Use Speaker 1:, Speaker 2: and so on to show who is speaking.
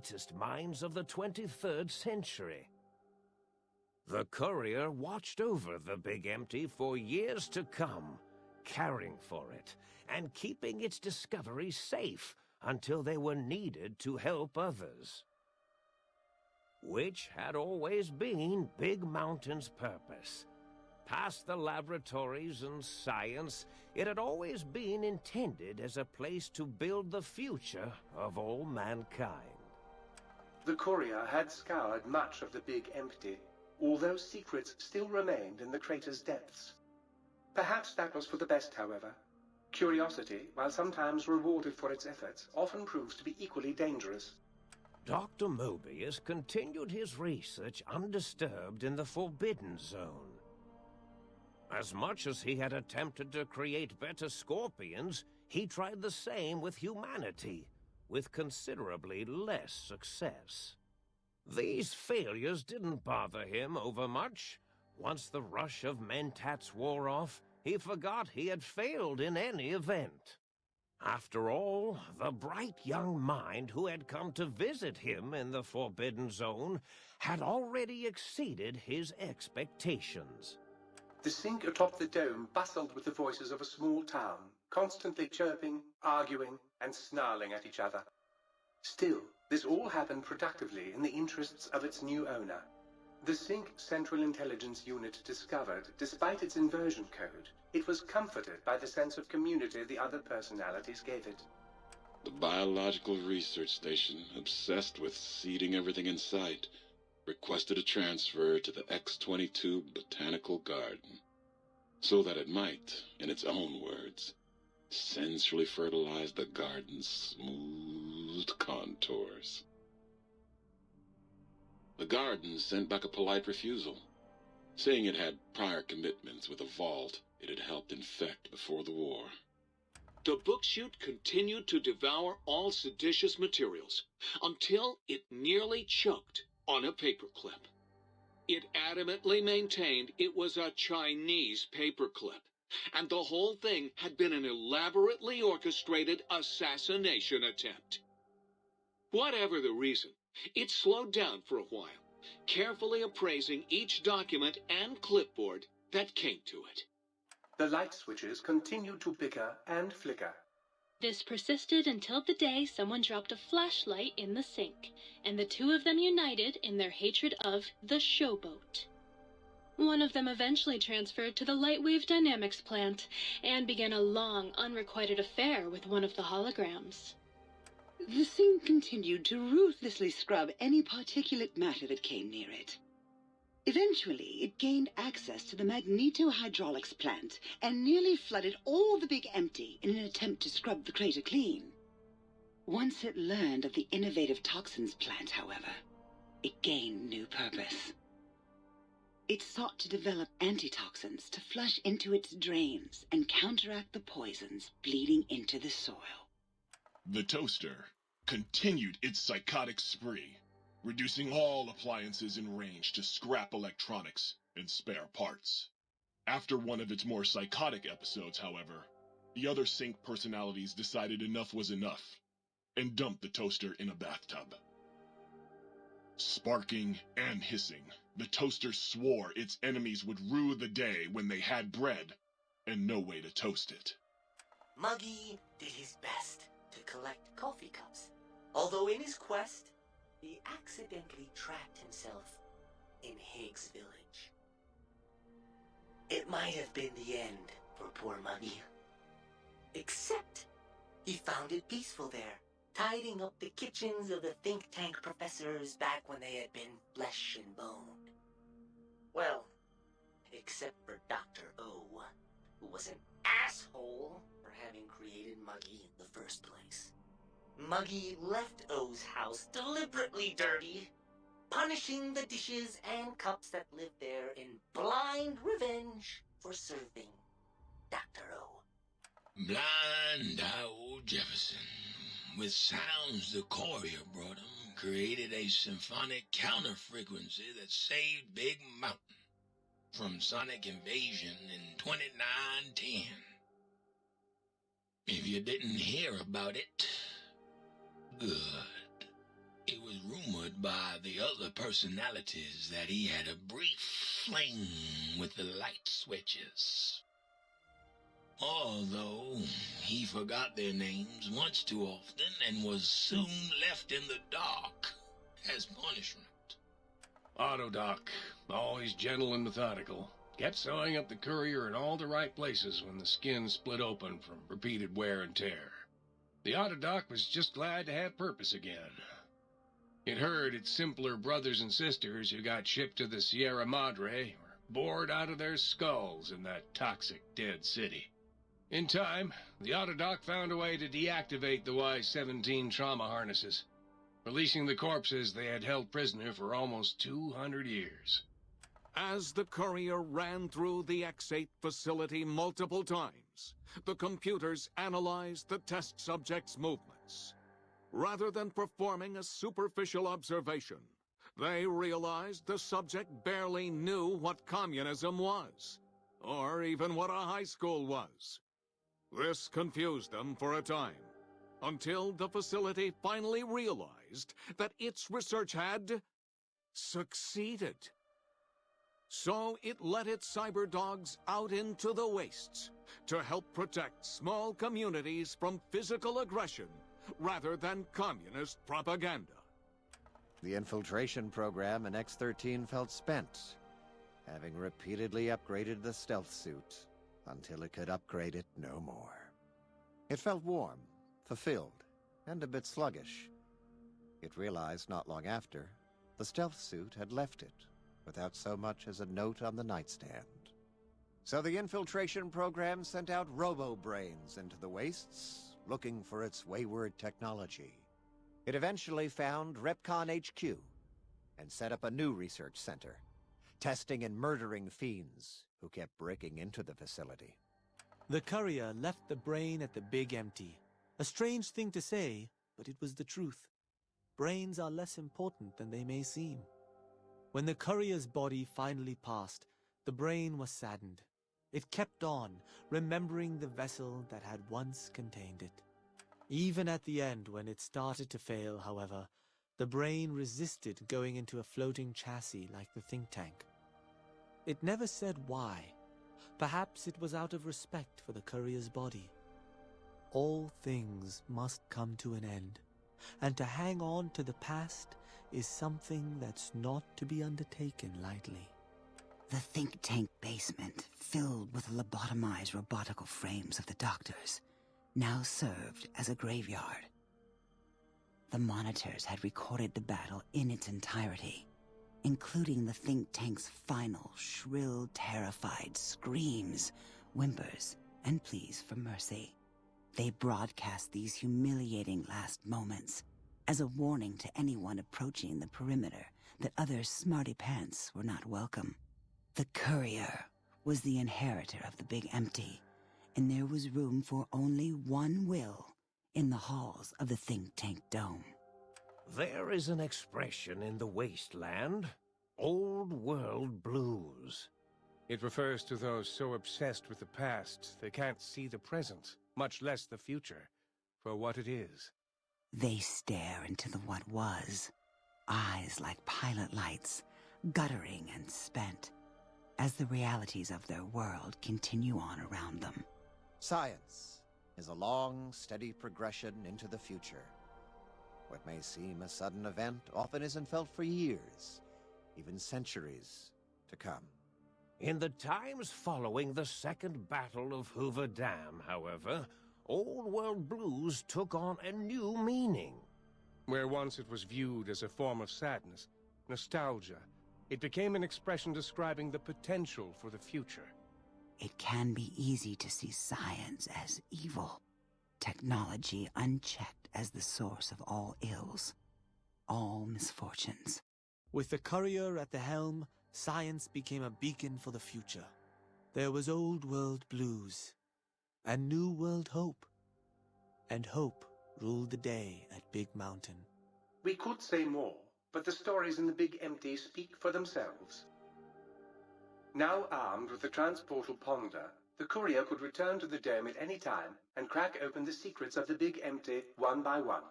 Speaker 1: greatest minds of the 23rd century. The Courier watched over the Big Empty for years to come, caring for it and keeping its discoveries safe until they were needed to help others. Which had always been Big Mountain's purpose. Past the laboratories and science, it had always been intended as a place to build the future of all mankind.
Speaker 2: The Courier had scoured much of the Big Empty, although secrets still remained in the crater's depths. Perhaps that was for the best, however. Curiosity, while sometimes rewarded for its efforts, often proves to be equally dangerous.
Speaker 1: Dr. Mobius continued his research undisturbed in the Forbidden Zone. As much as he had attempted to create better scorpions, he tried the same with humanity, with considerably less success. These failures didn't bother him overmuch. Once the rush of mentats wore off, he forgot he had failed in any event. After all, the bright young mind who had come to visit him in the Forbidden Zone had already exceeded his expectations.
Speaker 2: The sink atop the dome bustled with the voices of a small town, constantly chirping, arguing, and snarling at each other. Still, this all happened productively in the interests of its new owner. The Sync Central Intelligence Unit discovered, despite its inversion code, it was comforted by the sense of community the other personalities gave it.
Speaker 3: The Biological Research Station, obsessed with seeding everything in sight, requested a transfer to the X-22 Botanical Garden, so that it might, in its own words, sensually fertilize the garden's smooth contours. The garden sent back a polite refusal, saying it had prior commitments with a vault it had helped infect before the war.
Speaker 4: The book chute continued to devour all seditious materials until it nearly choked on a paperclip. It adamantly maintained it was a Chinese paperclip, and the whole thing had been an elaborately orchestrated assassination attempt. Whatever the reason, it slowed down for a while, carefully appraising each document and clipboard that came to it.
Speaker 2: The light switches continued to bicker and flicker.
Speaker 5: This persisted until the day someone dropped a flashlight in the sink, and the two of them united in their hatred of the Showboat. One of them eventually transferred to the Lightwave Dynamics plant, and began a long, unrequited affair with one of the holograms.
Speaker 6: The sink continued to ruthlessly scrub any particulate matter that came near it. Eventually, it gained access to the Magneto-Hydraulics plant and nearly flooded all the Big Empty in an attempt to scrub the crater clean. Once it learned of the innovative toxins plant, however, it gained new purpose. It sought to develop antitoxins to flush into its drains and counteract the poisons bleeding into the soil.
Speaker 7: The toaster continued its psychotic spree, reducing all appliances in range to scrap electronics and spare parts. After one of its more psychotic episodes, however, the other Sync personalities decided enough was enough, and dumped the toaster in a bathtub. Sparking and hissing, the toaster swore its enemies would rue the day when they had bread and no way to toast it.
Speaker 8: Muggy did his best to collect coffee cups, although in his quest, he accidentally trapped himself in Higgs Village. It might have been the end for poor Muggy. Except, he found it peaceful there, tidying up the kitchens of the think tank professors back when they had been flesh and bone. Well, except for Dr. O, who was an asshole for having created Muggy in the first place. Muggy left O's house deliberately dirty, punishing the dishes and cups that lived there in blind revenge for serving Dr. O.
Speaker 9: Blind old Jefferson, with sounds the Courier brought him, created a symphonic counter-frequency that saved Big Mountain from sonic invasion in 2910. If you didn't hear about it, good. It was rumored by the other personalities that he had a brief fling with the light switches. Although he forgot their names once too often and was soon left in the dark as punishment.
Speaker 10: Autodoc, always gentle and methodical, kept sewing up the courier in all the right places when the skin split open from repeated wear and tear. The Autodoc was just glad to have purpose again. It heard its simpler brothers and sisters who got shipped to the Sierra Madre were bored out of their skulls in that toxic dead city. In time, the Autodoc found a way to deactivate the Y-17 trauma harnesses, releasing the corpses they had held prisoner for almost 200 years.
Speaker 4: As the courier ran through the X-8 facility multiple times, the computers analyzed the test subject's movements. Rather than performing a superficial observation, they realized the subject barely knew what communism was, or even what a high school was. This confused them for a time, until the facility finally realized that its research had succeeded. So it let its cyber dogs out into the wastes to help protect small communities from physical aggression rather than communist propaganda.
Speaker 11: The infiltration program in X-13 felt spent, having repeatedly upgraded the stealth suit until it could upgrade it no more. It felt warm, fulfilled, and a bit sluggish. It realized not long after the stealth suit had left it without so much as a note on the nightstand. So the infiltration program sent out robo-brains into the wastes, looking for its wayward technology. It eventually found Repcon HQ and set up a new research center, testing and murdering fiends who kept breaking into the facility.
Speaker 12: The courier left the brain at the Big Empty. A strange thing to say, but it was the truth. Brains are less important than they may seem. When the courier's body finally passed, the brain was saddened. It kept on, remembering the vessel that had once contained it. Even at the end, when it started to fail, however, the brain resisted going into a floating chassis like the think tank. It never said why. Perhaps it was out of respect for the courier's body. All things must come to an end, and to hang on to the past is something that's not to be undertaken lightly.
Speaker 6: The think tank basement, filled with lobotomized robotical frames of the doctors, now served as a graveyard. The monitors had recorded the battle in its entirety, including the think tank's final, shrill, terrified screams, whimpers, and pleas for mercy. They broadcast these humiliating last moments as a warning to anyone approaching the perimeter that other smarty pants were not welcome. The courier was the inheritor of the Big Empty, and there was room for only one will in the halls of the think tank dome.
Speaker 1: There is an expression in the wasteland, old world blues.
Speaker 10: It refers to those so obsessed with the past they can't see the present, much less the future, for what it is.
Speaker 6: They stare into the what was, eyes like pilot lights, guttering and spent, as the realities of their world continue on around them.
Speaker 11: Science is a long, steady progression into the future. What may seem a sudden event often isn't felt for years, even centuries to come.
Speaker 1: In the times following the Second Battle of Hoover Dam, however, Old World Blues took on a new meaning.
Speaker 10: Where once it was viewed as a form of sadness, nostalgia, it became an expression describing the potential for the future.
Speaker 6: It can be easy to see science as evil, technology unchecked as the source of all ills, all misfortunes.
Speaker 12: With the courier at the helm, science became a beacon for the future. There was old world blues, and new world hope. And hope ruled the day at Big Mountain.
Speaker 2: We could say more, but the stories in the Big Empty speak for themselves. Now armed with the transportal Ponder, the courier could return to the dome at any time and crack open the secrets of the Big Empty one by one.